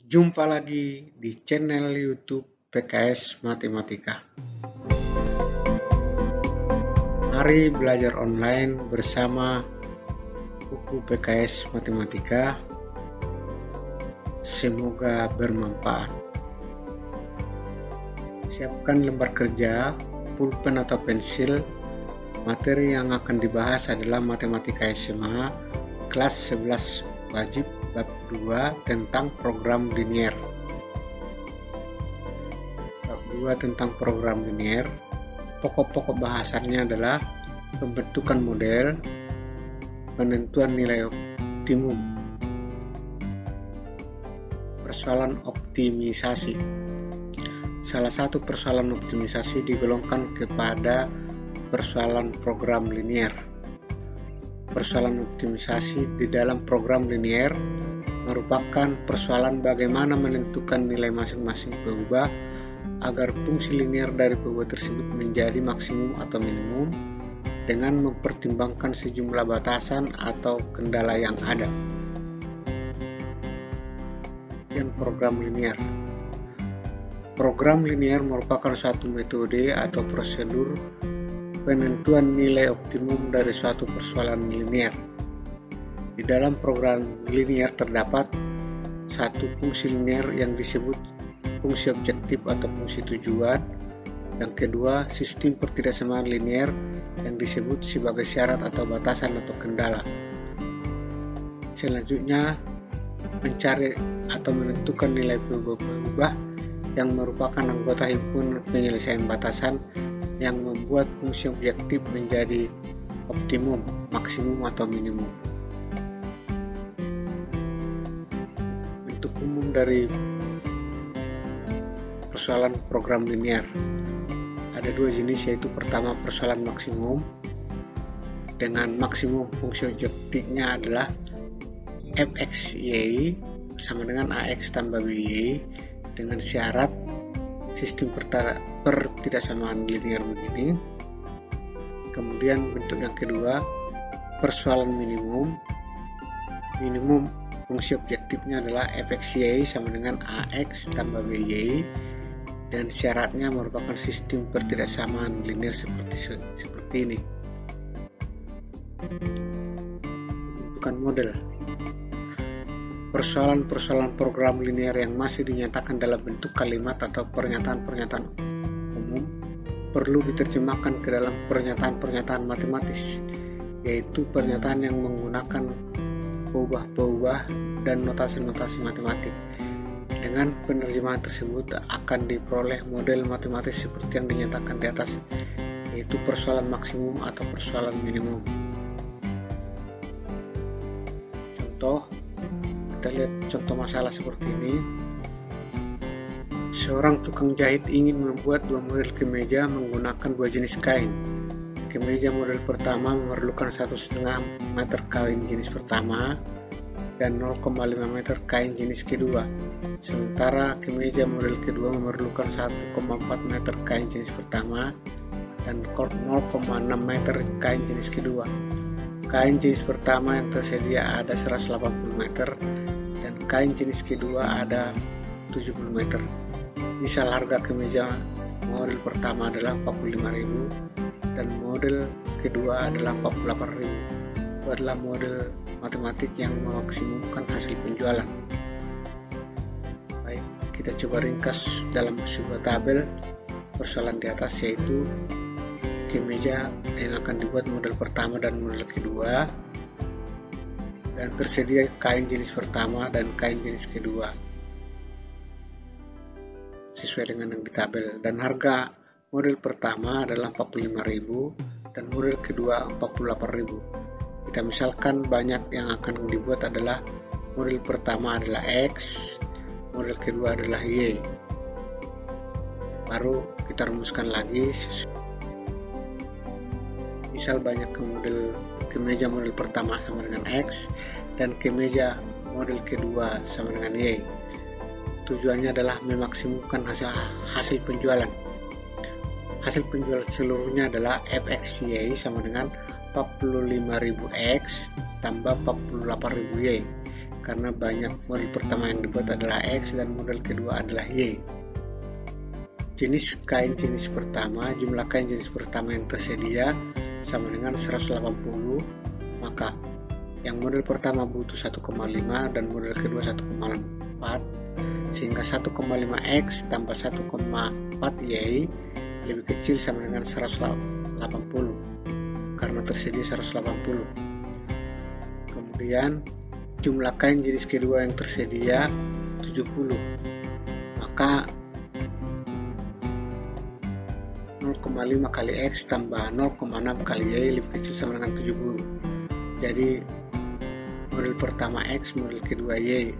Jumpa lagi di channel YouTube PKS Matematika. Mari belajar online bersama buku PKS Matematika. Semoga bermanfaat. Siapkan lembar kerja, pulpen atau pensil. Materi yang akan dibahas adalah Matematika SMA kelas 11 wajib bab 2 tentang program linier. Bab 2 tentang program linier, pokok-pokok bahasannya adalah pembentukan model, penentuan nilai optimum, persoalan optimisasi. Salah satu persoalan optimisasi digolongkan kepada persoalan program linier. Persoalan optimisasi di dalam program linier merupakan persoalan bagaimana menentukan nilai masing-masing perubahan agar fungsi linier dari perubahan tersebut menjadi maksimum atau minimum dengan mempertimbangkan sejumlah batasan atau kendala yang ada. Dan program linier. Program linier merupakan suatu metode atau prosedur penentuan nilai optimum dari suatu persoalan linier. Di dalam program linier terdapat satu fungsi linier yang disebut fungsi objektif atau fungsi tujuan, yang kedua sistem pertidaksamaan linier yang disebut sebagai syarat atau batasan atau kendala. Selanjutnya, mencari atau menentukan nilai perubahan yang merupakan anggota himpunan penyelesaian batasan yang membuat fungsi objektif menjadi optimum, maksimum, atau minimum. Bentuk umum dari persoalan program linier ada dua jenis, yaitu pertama persoalan maksimum dengan maksimum fungsi objektifnya adalah fxy sama dengan ax tambah by dengan syarat sistem pertidaksamaan linier begini. Kemudian bentuk yang kedua persoalan minimum. Minimum fungsi objektifnya adalah fxy sama dengan ax tambah by dan syaratnya merupakan sistem pertidaksamaan linier seperti ini. Bentukan model. Persoalan-persoalan program linier yang masih dinyatakan dalam bentuk kalimat atau pernyataan-pernyataan umum perlu diterjemahkan ke dalam pernyataan-pernyataan matematis, yaitu pernyataan yang menggunakan peubah-peubah dan notasi-notasi matematik. Dengan penerjemahan tersebut akan diperoleh model matematis seperti yang dinyatakan di atas, yaitu persoalan maksimum atau persoalan minimum. Contoh, kita lihat contoh masalah seperti ini. Seorang tukang jahit ingin membuat dua model kemeja menggunakan dua jenis kain. Kemeja model pertama memerlukan 1,5 meter kain jenis pertama dan 0,5 meter kain jenis kedua. Sementara kemeja model kedua memerlukan 1,4 meter kain jenis pertama dan 0,6 meter kain jenis kedua. Kain jenis pertama yang tersedia ada 180 meter dan kain jenis kedua ada 70 meter. Misal harga kemeja model pertama adalah 45.000 dan model kedua adalah 48.000. Buatlah model matematik yang memaksimumkan hasil penjualan. Baik, kita coba ringkas dalam sebuah tabel persoalan di atas, yaitu kemeja yang akan dibuat model pertama dan model kedua, dan tersedia kain jenis pertama dan kain jenis kedua sesuai dengan yang di tabel, dan harga model pertama adalah 45.000 dan model kedua 48.000. Kita misalkan banyak yang akan dibuat adalah model pertama adalah X, model kedua adalah Y. Baru kita rumuskan lagi. Misal banyak kemeja model pertama sama dengan X dan kemeja model kedua sama dengan Y. Tujuannya adalah memaksimumkan hasil penjualan. Hasil penjualan seluruhnya adalah fxy sama dengan 45.000x tambah 48.000y karena banyak model pertama yang dibuat adalah X dan model kedua adalah Y. Jenis kain jenis pertama, jumlah kain jenis pertama yang tersedia sama dengan 180, maka yang model pertama butuh 1,5 dan model kedua 1,4, sehingga 1,5X tambah 1,4Y lebih kecil sama dengan 180 karena tersedia 180. Kemudian jumlah kain jenis kedua yang tersedia 70, maka 0,5 kali X tambah 0,6 kali Y lebih kecil sama dengan 70. Jadi model pertama X, model kedua Y.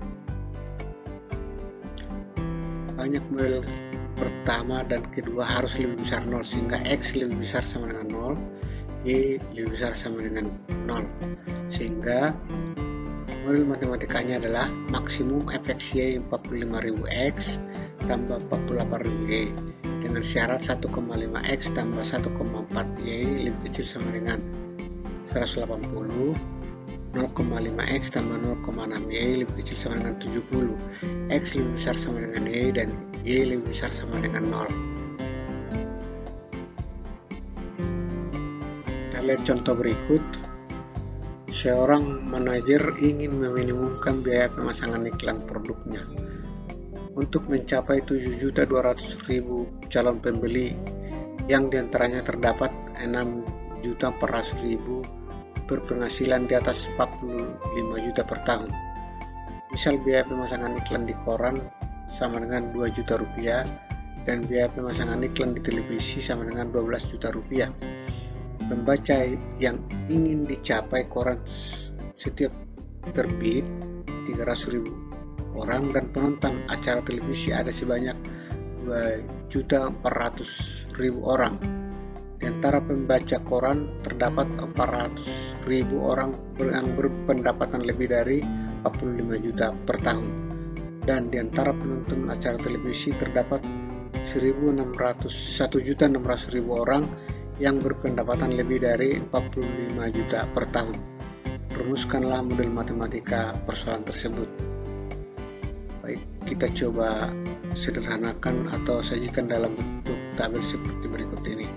Banyak model pertama dan kedua harus lebih besar 0, sehingga X lebih besar sama dengan 0, Y lebih besar sama dengan 0. Sehingga model matematikanya adalah maksimum fx Y 45.000X tambah 48.000Y dengan syarat 1,5X tambah 1,4Y lebih kecil sama dengan 180, 0,5X tambah 0,6Y lebih kecil sama dengan 70, X lebih besar sama dengan Y dan Y lebih besar sama dengan 0. Kita lihat contoh berikut. Seorang manajer ingin meminimumkan biaya pemasangan iklan produknya. Untuk mencapai 7.200.000 calon pembeli yang diantaranya terdapat 6.400.000 berpenghasilan di atas 45 juta per tahun. Misal biaya pemasangan iklan di koran sama dengan 2 juta rupiah dan biaya pemasangan iklan di televisi sama dengan 12 juta rupiah. Pembaca yang ingin dicapai koran setiap terbit 300.000 orang dan penonton acara televisi ada sebanyak 2.400.000 orang. Di antara pembaca koran terdapat 400.000 orang yang berpendapatan lebih dari 45 juta per tahun, dan di antara penonton acara televisi terdapat 1.600.000 orang yang berpendapatan lebih dari 45 juta per tahun. Rumuskanlah model matematika persoalan tersebut. Baik, kita coba sederhanakan atau sajikan dalam bentuk tabel seperti berikut ini.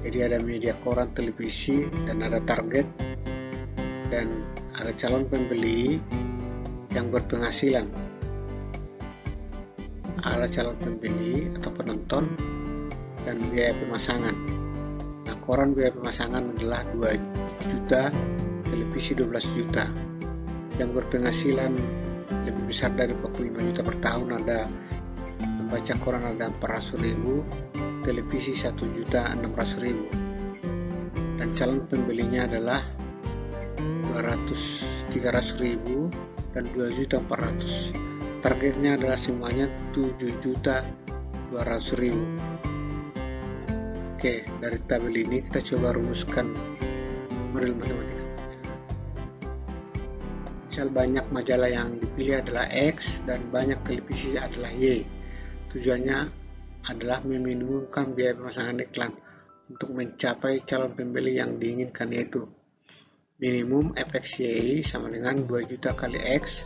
Jadi ada media koran, televisi, dan ada target, dan ada calon pembeli yang berpenghasilan. Ada calon pembeli atau penonton dan biaya pemasangan. Nah, koran biaya pemasangan adalah 2 juta, televisi 12 juta. Yang berpenghasilan lebih besar dari 45 juta per tahun ada membaca koran ada 400.000, televisi 1.600.000, dan calon pembelinya adalah 300.000 dan 2.400.000. Targetnya adalah semuanya 7.200.000. Oke, dari tabel ini kita coba rumuskan model matematika. Misal banyak majalah yang dipilih adalah X dan banyak televisi adalah Y. Tujuannya adalah meminimumkan biaya pemasangan iklan untuk mencapai calon pembeli yang diinginkan, yaitu minimum fx Y sama dengan 2 juta kali X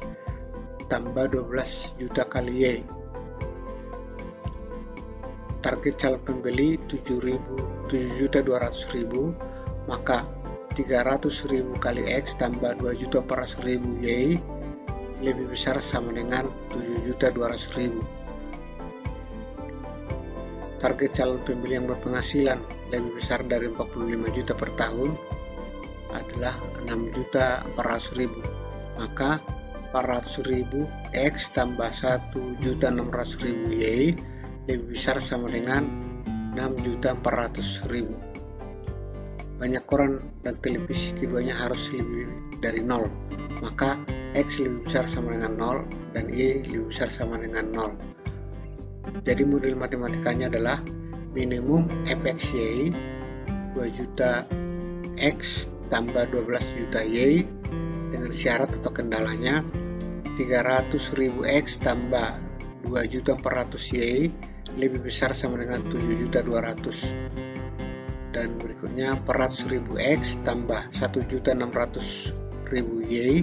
tambah 12 juta kali Y. Target calon pembeli 7.200.000, maka 300.000 kali X tambah 2.400.000 Y lebih besar sama dengan 7.200.000. Target calon pembeli yang berpenghasilan lebih besar dari 45 juta per tahun adalah 6.400.000, maka 400.000 X tambah 1.600.000 Y lebih besar sama dengan 6.400.000. Banyak koran dan televisi keduanya harus lebih dari 0, maka X lebih besar sama dengan 0 dan Y lebih besar sama dengan 0. Jadi model matematikanya adalah minimum fx Y 2 juta X tambah 12 juta Y dengan syarat atau kendalanya 300.000 X tambah 2.400.000 Y lebih besar sama dengan 7.200.000, dan berikutnya 400.000 X tambah 1.600.000 Y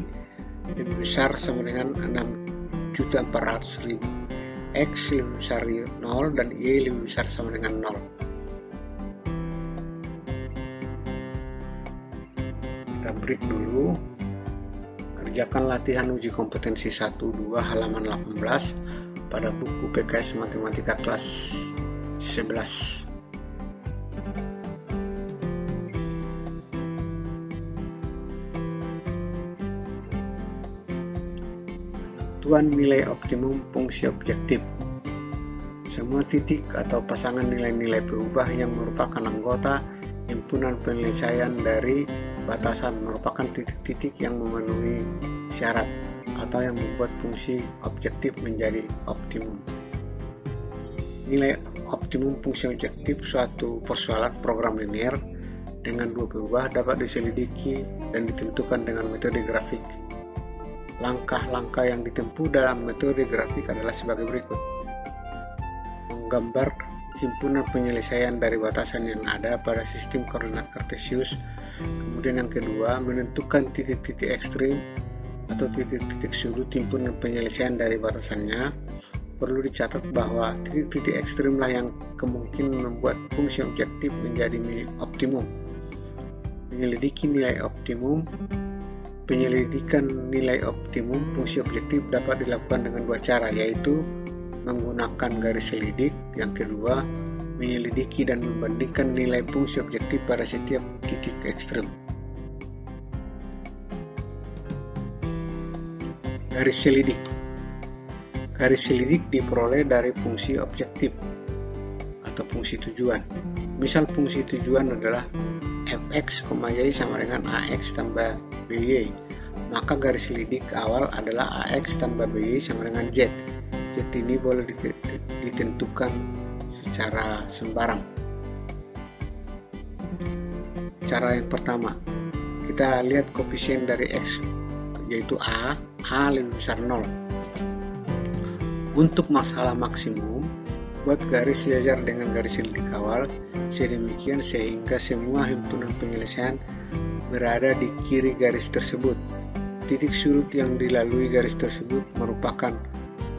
lebih besar sama dengan 6.400.000, X lebih besar 0 dan Y lebih besar sama dengan 0. Kita break dulu. Kerjakan latihan uji kompetensi 1-2 halaman 18 pada buku PKS Matematika kelas 11. Tentuan nilai optimum fungsi objektif. Semua titik atau pasangan nilai-nilai berubah yang merupakan anggota himpunan penyelesaian dari batasan merupakan titik-titik yang memenuhi syarat atau yang membuat fungsi objektif menjadi optimum. Nilai optimum fungsi objektif suatu persoalan program linear dengan dua berubah dapat diselidiki dan ditentukan dengan metode grafik. Langkah-langkah yang ditempuh dalam metode grafik adalah sebagai berikut. Menggambar himpunan penyelesaian dari batasan yang ada pada sistem koordinat kartesius. Kemudian yang kedua, menentukan titik-titik ekstrim atau titik-titik sudut himpunan penyelesaian dari batasannya. Perlu dicatat bahwa titik-titik ekstrimlah yang kemungkinan membuat fungsi objektif menjadi optimum. Menyelidiki nilai optimum. Penyelidikan nilai optimum fungsi objektif dapat dilakukan dengan dua cara, yaitu menggunakan garis selidik. Yang kedua, menyelidiki dan membandingkan nilai fungsi objektif pada setiap titik ekstrem. Garis selidik. Garis selidik diperoleh dari fungsi objektif atau fungsi tujuan. Misal fungsi tujuan adalah fx, y sama dengan ax tambah by, maka garis selidik awal adalah ax tambah by sama dengan z. Z ini boleh ditentukan secara sembarang. Cara yang pertama, kita lihat koefisien dari x, yaitu a lebih besar 0. Untuk masalah maksimum, buat garis sejajar dengan garis selidik awal, sedemikian sehingga semua himpunan penyelesaian berada di kiri garis tersebut. Titik sudut yang dilalui garis tersebut merupakan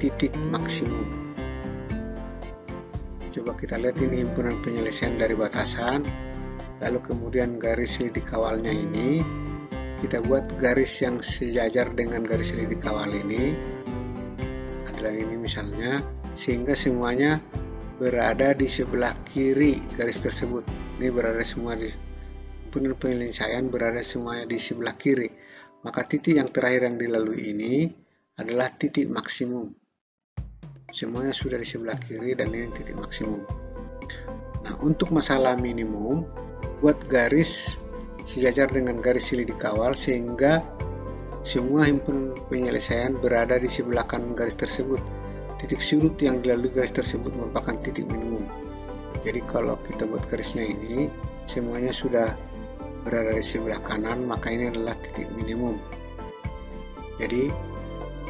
titik maksimum. Coba kita lihat ini himpunan penyelesaian dari batasan, lalu kemudian garis selidik awalnya ini, kita buat garis yang sejajar dengan garis selidik awal ini, adalah ini misalnya, sehingga semuanya berada di sebelah kiri garis tersebut. Ini berada semua di himpunan penyelesaian berada semuanya di sebelah kiri. Maka titik yang terakhir yang dilalui ini adalah titik maksimum. Semuanya sudah di sebelah kiri dan ini titik maksimum. Nah, untuk masalah minimum, buat garis sejajar dengan garis selidik awal sehingga semua himpunan penyelesaian berada di sebelah kanan garis tersebut. Titik sudut yang dilalui garis tersebut merupakan titik minimum. Jadi kalau kita buat garisnya ini, semuanya sudah berada di sebelah kanan, maka ini adalah titik minimum. Jadi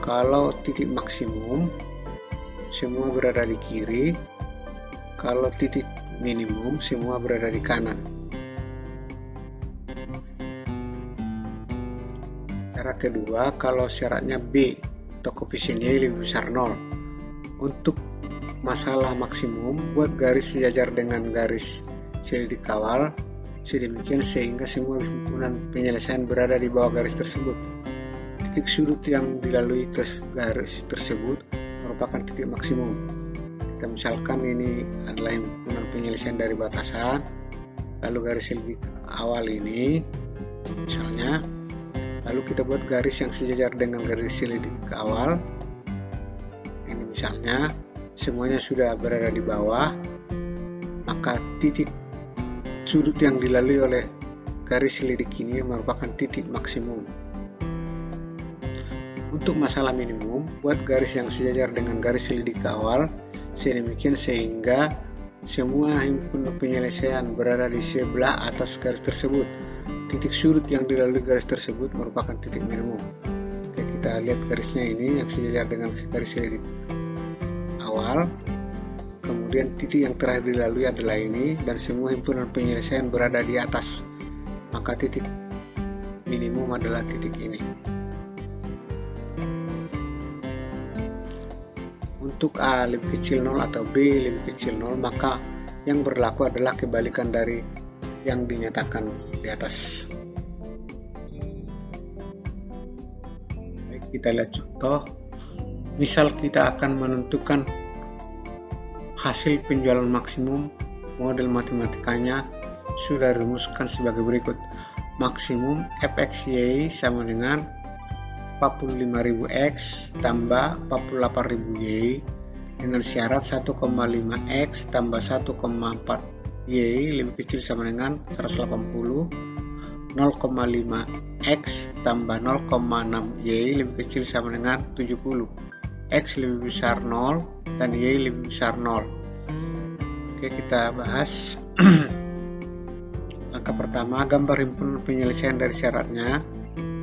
kalau titik maksimum, semua berada di kiri. Kalau titik minimum, semua berada di kanan. Cara kedua, kalau syaratnya B atau koefisiennya lebih besar 0. Untuk masalah maksimum, buat garis sejajar dengan garis selidik awal, sedemikian sehingga semua himpunan penyelesaian berada di bawah garis tersebut. Titik sudut yang dilalui garis tersebut merupakan titik maksimum. Kita misalkan ini adalah himpunan penyelesaian dari batasan, lalu garis selidik awal ini, misalnya, lalu kita buat garis yang sejajar dengan garis selidik awal. Misalnya semuanya sudah berada di bawah, maka titik sudut yang dilalui oleh garis selidik ini merupakan titik maksimum. Untuk masalah minimum, buat garis yang sejajar dengan garis selidik awal, sedemikian sehingga semua himpunan penyelesaian berada di sebelah atas garis tersebut. Titik sudut yang dilalui garis tersebut merupakan titik minimum. Oke, kita lihat garisnya ini yang sejajar dengan garis selidik awal, kemudian titik yang terakhir dilalui adalah ini, dan semua himpunan penyelesaian berada di atas, maka titik minimum adalah titik ini. bentuk A lebih kecil 0 atau B lebih kecil 0, maka yang berlaku adalah kebalikan dari yang dinyatakan di atas. Baik, kita lihat contoh. Misal kita akan menentukan hasil penjualan maksimum. Model matematikanya sudah dirumuskan sebagai berikut. Maksimum fxy sama dengan 45.000x tambah 48.000y dengan syarat 1,5x tambah 1,4y lebih kecil sama dengan 180, 0,5x tambah 0,6y lebih kecil sama dengan 70, x lebih besar 0 dan y lebih besar 0. Oke, kita bahas. Langkah pertama, gambar himpunan penyelesaian dari syaratnya.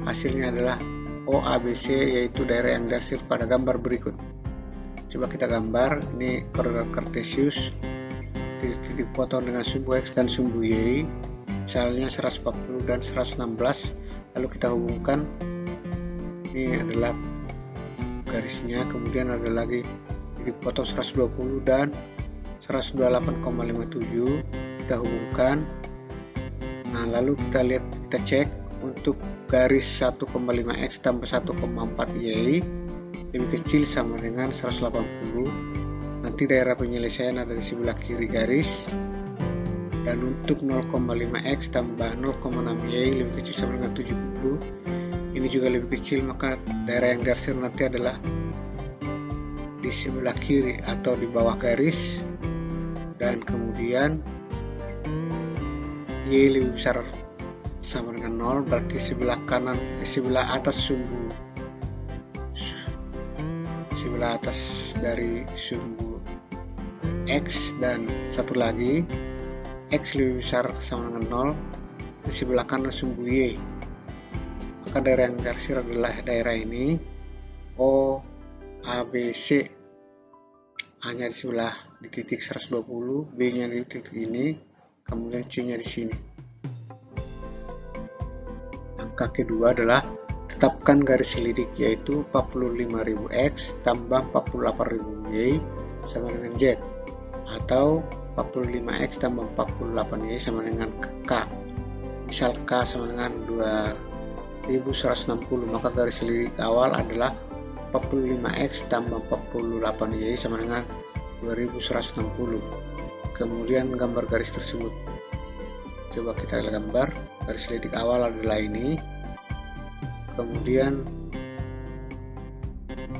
Hasilnya adalah OABC, yaitu daerah yang diarsir pada gambar berikut. Coba kita gambar. Ini koordinat kartesius, titik-titik potong dengan sumbu x dan sumbu y, misalnya 140 dan 116. Lalu kita hubungkan. Ini adalah garisnya, kemudian ada lagi titik potong 120 dan 128,57, kita hubungkan. Nah, lalu kita lihat, kita cek untuk garis 1,5x tambah 1,4y lebih kecil sama dengan 180. Nanti daerah penyelesaian ada di sebelah kiri garis. Dan untuk 0,5x tambah 0,6y lebih kecil sama dengan 70, ini juga lebih kecil, maka daerah yang diarsir nanti adalah di sebelah kiri atau di bawah garis. Dan kemudian y lebih besar sama dengan 0, berarti sebelah kanan, sebelah atas sumbu, sebelah atas dari sumbu x, dan satu lagi x lebih besar sama dengan 0 di sebelah kanan sumbu y. Maka daerah yang diarsir adalah daerah ini, O, A, B, C. A-nya di sebelah di titik 120, B-nya di titik ini, kemudian C-nya di sini. Langkah kedua adalah tetapkan garis selidik, yaitu 45.000x tambah 48.000y sama dengan Z, atau 45x tambah 48y sama dengan K. Misal K sama dengan 2160, maka garis selidik awal adalah 45x tambah 48y sama dengan 2160. Kemudian gambar garis tersebut. Coba kita gambar. Garis selidik awal adalah ini. Kemudian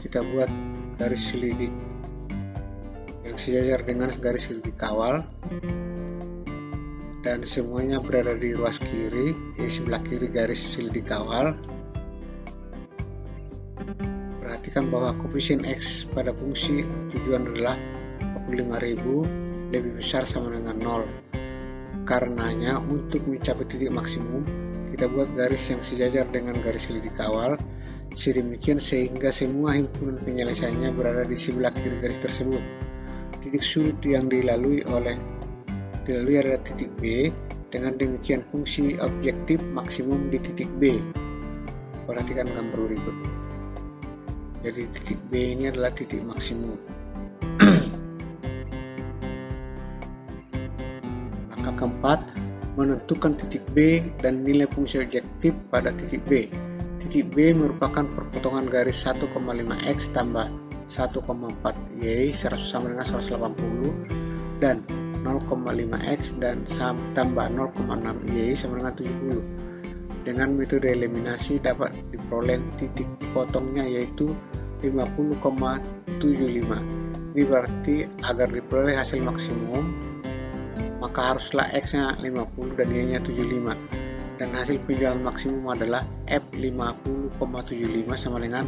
kita buat garis selidik yang sejajar dengan garis selidik awal, dan semuanya berada di ruas kiri, di sebelah kiri garis selidik awal. Perhatikan bahwa koefisien x pada fungsi tujuan adalah 45.000 lebih besar sama dengan 0. Karenanya untuk mencapai titik maksimum, kita buat garis yang sejajar dengan garis selidik awal, sedemikian sehingga semua himpunan penyelesaiannya berada di sebelah kiri garis tersebut. Titik sudut yang dilalui adalah titik B. Dengan demikian fungsi objektif maksimum di titik B. Perhatikan gambar berikut. Jadi titik B ini adalah titik maksimum. Langkah keempat, menentukan titik B dan nilai fungsi objektif pada titik B. Titik B merupakan perpotongan garis 1,5x tambah 1,4y sama dengan 180 dan 0,5x dan tambah 0,6y sama dengan 70. Dengan metode eliminasi dapat diperoleh titik potongnya yaitu 50,75. Ini berarti agar diperoleh hasil maksimum maka haruslah x-nya 50 dan y-nya 75, dan hasil penjualan maksimum adalah F50,75 sama dengan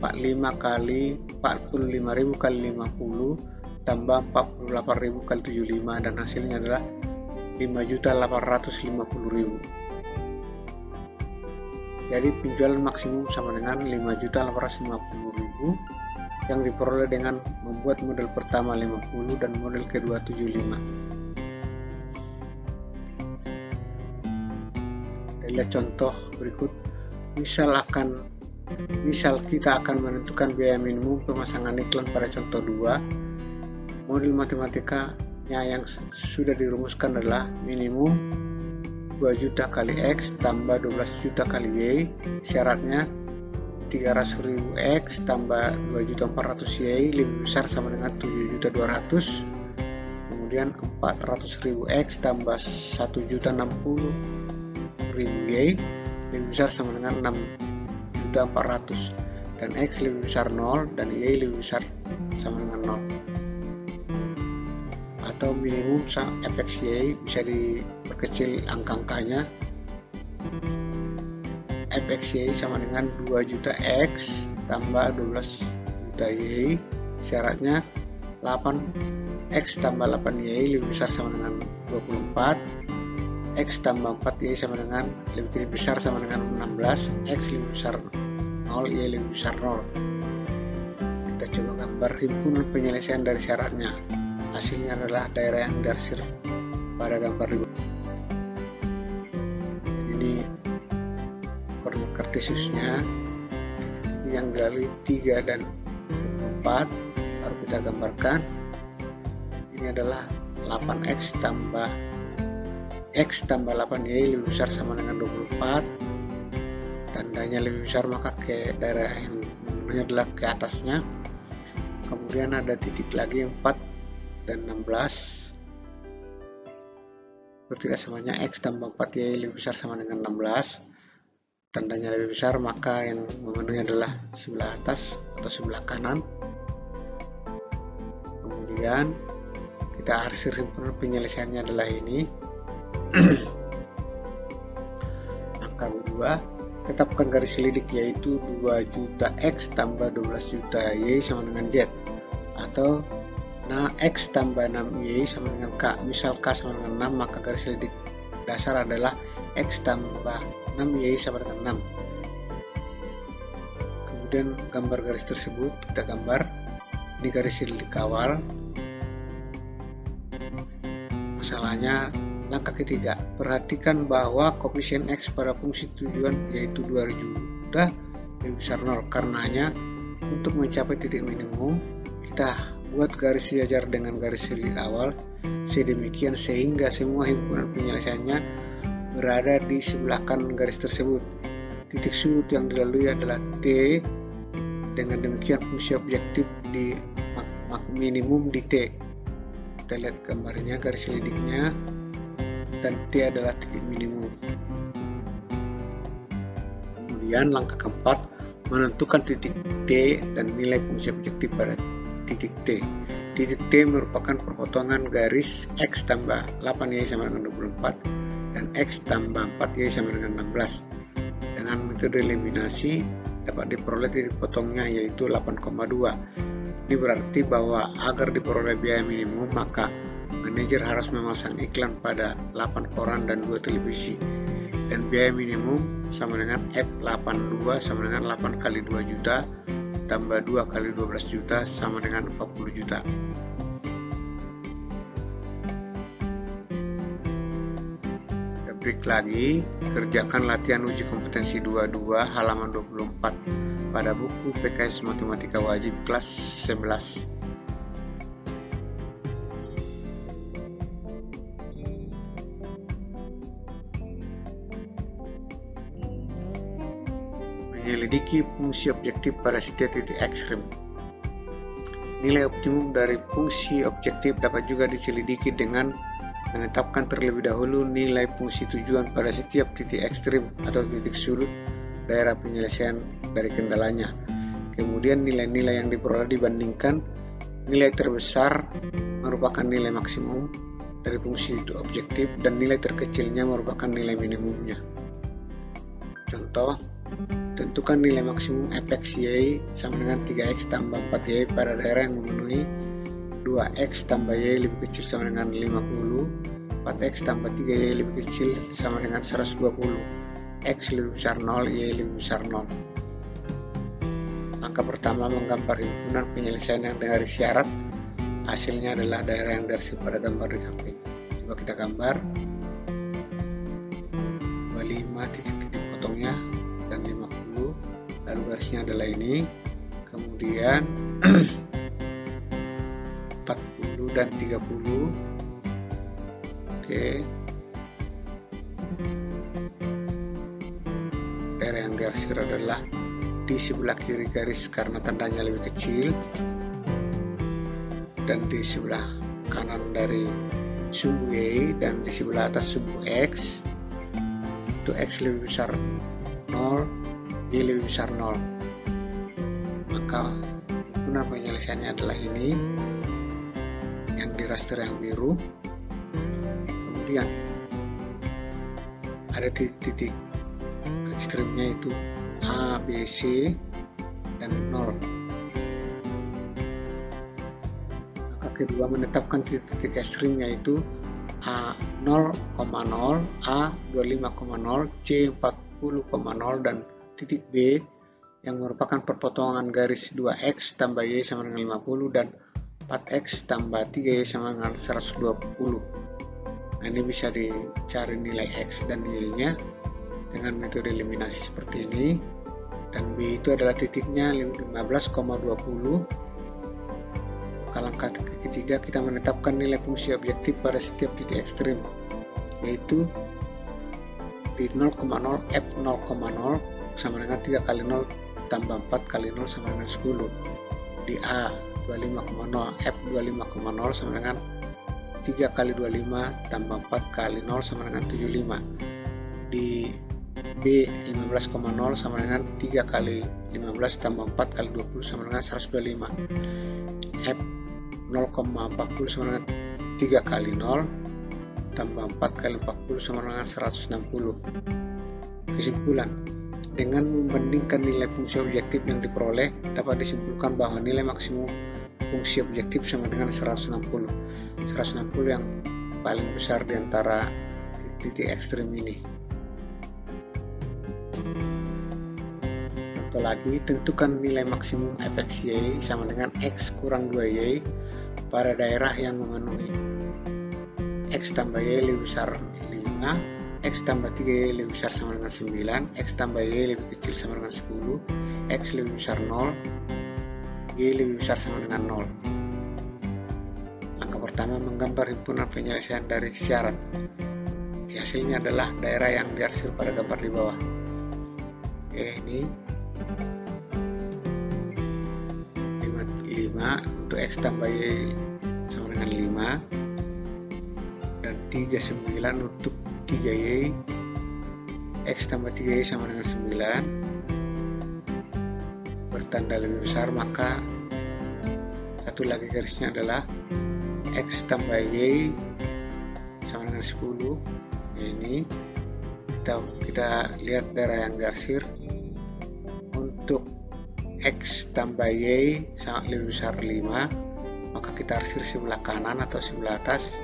45 kali 45.000 kali 50 tambah 48.000 kali 75, dan hasilnya adalah 5.850.000. Jadi penjualan maksimum sama dengan 5.850.000 yang diperoleh dengan membuat model pertama 50 dan model kedua 75. Kita lihat contoh berikut. Misal akan Misal kita akan menentukan biaya minimum pemasangan iklan pada contoh 2, model matematikanya yang sudah dirumuskan adalah minimum 2 juta kali X tambah 12 juta kali Y, syaratnya 300.000 X tambah 2.400.000 Y lebih besar sama dengan 7.200.000, kemudian 400.000 X tambah 1.060.000 Y lebih besar sama dengan 6.400.000, dan X lebih besar 0 dan Y lebih besar sama dengan 0. Atau minimum fxy bisa diperkecil angka-angkanya. fxy sama dengan 2 juta X tambah 12 juta Y, syaratnya 8X tambah 8Y lebih besar sama dengan 24, X tambah 4Y sama dengan lebih besar sama dengan 16, X lebih besar 0, Y lebih besar 0. Kita coba gambar himpunan penyelesaian dari syaratnya. Hasilnya adalah daerah yang diarsir pada gambar di bawah. Ini koordinat kartesiusnya, titik yang dilalui 3 dan 4 baru kita gambarkan. Ini adalah 8X tambah X tambah 8Y lebih besar sama dengan 24. Tandanya lebih besar maka ke daerah yang adalah ke atasnya. Kemudian ada titik lagi 4 dan 16. Bertiga samanya X tambah 4Y lebih besar sama dengan 16. Tandanya lebih besar maka yang memenuhi adalah sebelah atas atau sebelah kanan. Kemudian kita arsir himpunan penyelesaiannya adalah ini. Angka kedua, tetapkan garis selidik yaitu 2 juta X tambah 12 juta Y sama dengan Z, atau X tambah 6Y sama dengan K. Misal K sama dengan 6, maka garis selidik dasar adalah X tambah 6Y sama dengan 6. Kemudian gambar garis tersebut kita gambar di garis selidik awal. Masalahnya langkah ketiga, perhatikan bahwa koefisien X pada fungsi tujuan yaitu 2 juta lebih besar 0. Karenanya untuk mencapai titik minimum kita buat garis sejajar dengan garis selidik awal sedemikian sehingga semua himpunan penyelesaiannya berada di sebelah kanan garis tersebut. Titik sudut yang dilalui adalah T. Dengan demikian fungsi objektif di minimum di T. Kita lihat gambarnya, garis selidiknya, dan T adalah titik minimum. Kemudian langkah keempat, menentukan titik T dan nilai fungsi objektif pada titik T. Titik T merupakan perpotongan garis X tambah 8Y sama dengan 24 dan X tambah 4Y sama dengan 16. Dengan metode eliminasi dapat diperoleh titik potongnya yaitu 8,2. Ini berarti bahwa agar diperoleh biaya minimum maka manajer harus memasang iklan pada 8 koran dan 2 televisi, dan biaya minimum sama dengan F82 sama dengan 8 kali 2 juta tambah 2 kali 12 juta sama dengan 40 juta. Kita break lagi, kerjakan latihan uji kompetensi 22 halaman 24 pada buku PKS Matematika Wajib kelas 11. Menyelidiki fungsi objektif pada setiap titik ekstrim. Nilai optimum dari fungsi objektif dapat juga diselidiki dengan menetapkan terlebih dahulu nilai fungsi tujuan pada setiap titik ekstrim atau titik sudut daerah penyelesaian dari kendalanya. Kemudian nilai-nilai yang diperoleh dibandingkan nilai terbesar merupakan nilai maksimum dari fungsi itu objektif dan nilai terkecilnya merupakan nilai minimumnya. Contoh, tentukan nilai maksimum fxy sama dengan 3x tambah 4y pada daerah yang memenuhi 2x tambah y lebih kecil sama dengan 50, 4x tambah 3y lebih kecil sama dengan 120, x lebih besar 0, y lebih besar 0. Langkah pertama menggambar himpunan penyelesaian yang dengan syarat. Hasilnya adalah daerah yang diarsir pada gambar di samping. Coba kita gambar 25 titik-titik potongnya dan 50, lalu garisnya adalah ini, kemudian 40 dan 30. Oke, daerah yang diarsir adalah di sebelah kiri garis karena tandanya lebih kecil, dan di sebelah kanan dari sumbu Y dan di sebelah atas sumbu X. Untuk X lebih besar 0, Y lebih besar 0, maka himpunan penyelesaiannya adalah ini yang di raster yang biru. Kemudian ada titik-titik ekstrimnya itu A, B, C dan 0. Maka kedua menetapkan titik-titik ekstrimnya itu A 0,0, A 25,0, C 40,0 dan titik B yang merupakan perpotongan garis 2X tambah Y sama dengan 50 dan 4X tambah 3Y sama dengan 120. Nah, ini bisa dicari nilai X dan Y-nya dengan metode eliminasi seperti ini. Dan B itu adalah titiknya 15,20. Langkah ketiga, kita menetapkan nilai fungsi objektif pada setiap titik ekstrim, yaitu di 0,0 F 0,0 sama dengan 3 kali 0 tambah 4 kali 0 sama dengan 10. Di A 25,0 F 25,0 sama dengan 3 kali 25 tambah 4 kali 0 sama dengan 75. Di B 15,0 sama dengan 3 kali 15 tambah 4 kali 20 sama dengan 125. F 0,40 sama dengan 3 kali 0 tambah 4 kali 40 sama dengan 160. Kesimpulan, dengan membandingkan nilai fungsi objektif yang diperoleh, dapat disimpulkan bahwa nilai maksimum fungsi objektif sama dengan 160. 160 yang paling besar di antara titik ekstrim ini. Contoh lagi, tentukan nilai maksimum fx(y) sama dengan x kurang 2y pada daerah yang memenuhi x tambah y lebih besar 5, x tambah 3y lebih besar sama dengan 9, x tambah y lebih kecil sama dengan 10, x lebih besar 0, y lebih besar sama dengan 0. Langkah pertama, menggambar himpunan penyelesaian dari syarat. Hasilnya adalah daerah yang diarsir pada gambar di bawah. Oke, ini 5 untuk x tambah y sama dengan 5, dan 39 untuk 3y, x tambah 3y sama dengan 9 bertanda lebih besar, maka satu lagi garisnya adalah x tambah y sama dengan 10. Ini kita lihat daerah yang diarsir. Untuk x tambah y sangat lebih besar 5, maka kita arsir sebelah kanan atau sebelah atas.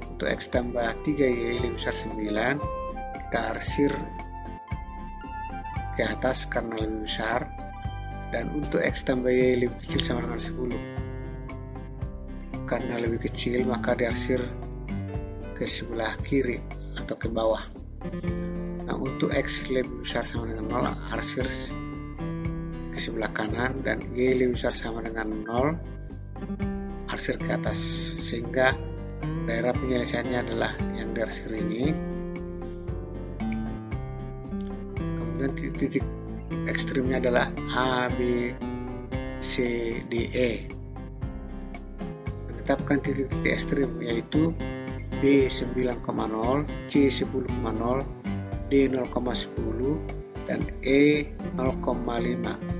Untuk x tambah 3y lebih besar 9, kita arsir ke atas karena lebih besar. Dan untuk x tambah y lebih kecil sama dengan 10, karena lebih kecil maka diarsir ke sebelah kiri atau ke bawah. Nah, untuk x lebih besar sama dengan 0, arsir sebelah kanan, dan y lebih besar sama dengan 0, arsir ke atas, sehingga daerah penyelesaiannya adalah yang diarsir ini. Kemudian titik ekstrimnya adalah A, B, C, D, E. Menetapkan titik-titik ekstrim yaitu B 9,0, C 10,0, D 0,10 dan E 0,5.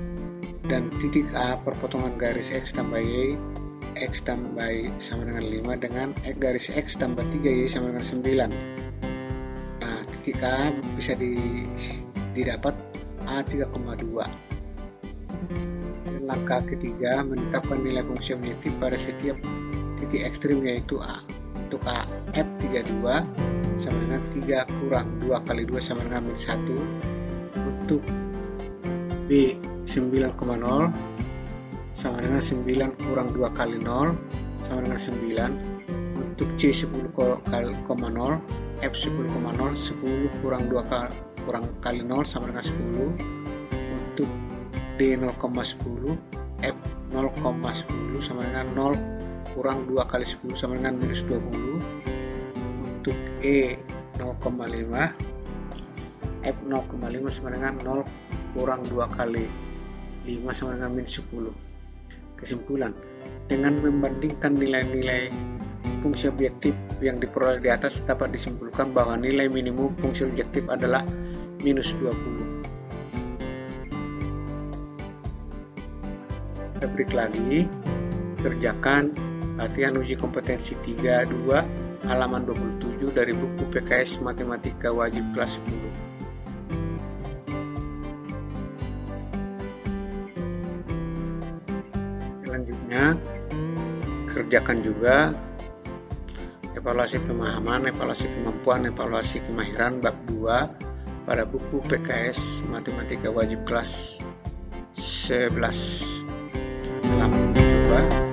Dan titik A perpotongan garis x tambah y, x tambah y sama dengan 5 dengan garis x tambah 3y sama dengan 9. Nah, titik A bisa didapat A 3,2. Dan langkah ketiga, menetapkan nilai fungsi objektif pada setiap titik ekstrim yaitu A. Untuk A, F32 sama dengan 3 kurang 2 kali 2 sama dengan min 1. Untuk B 9,0 sama dengan 9 kurang 2 kali 0 sama dengan 9. Untuk C 10,0, F 10,0, 10 kurang 2 kurang kali 0 sama dengan 10. Untuk D 0,10, F 0,10 sama dengan 0 kurang 2 kali 10 sama dengan minus 20. Untuk E 0,5, F 0,5 sama dengan 0 kurang 2 kali 5 sama dengan minus 10. Kesimpulan, dengan membandingkan nilai-nilai fungsi objektif yang diperoleh di atas, dapat disimpulkan bahwa nilai minimum fungsi objektif adalah minus 20. Kita break lagi, kerjakan latihan uji kompetensi 3.2 halaman 27 dari buku PKS Matematika Wajib kelas 10. Selanjutnya, kerjakan juga evaluasi pemahaman, evaluasi kemampuan, evaluasi kemahiran bab 2 pada buku PKS Matematika Wajib kelas 11. Selamat mencoba.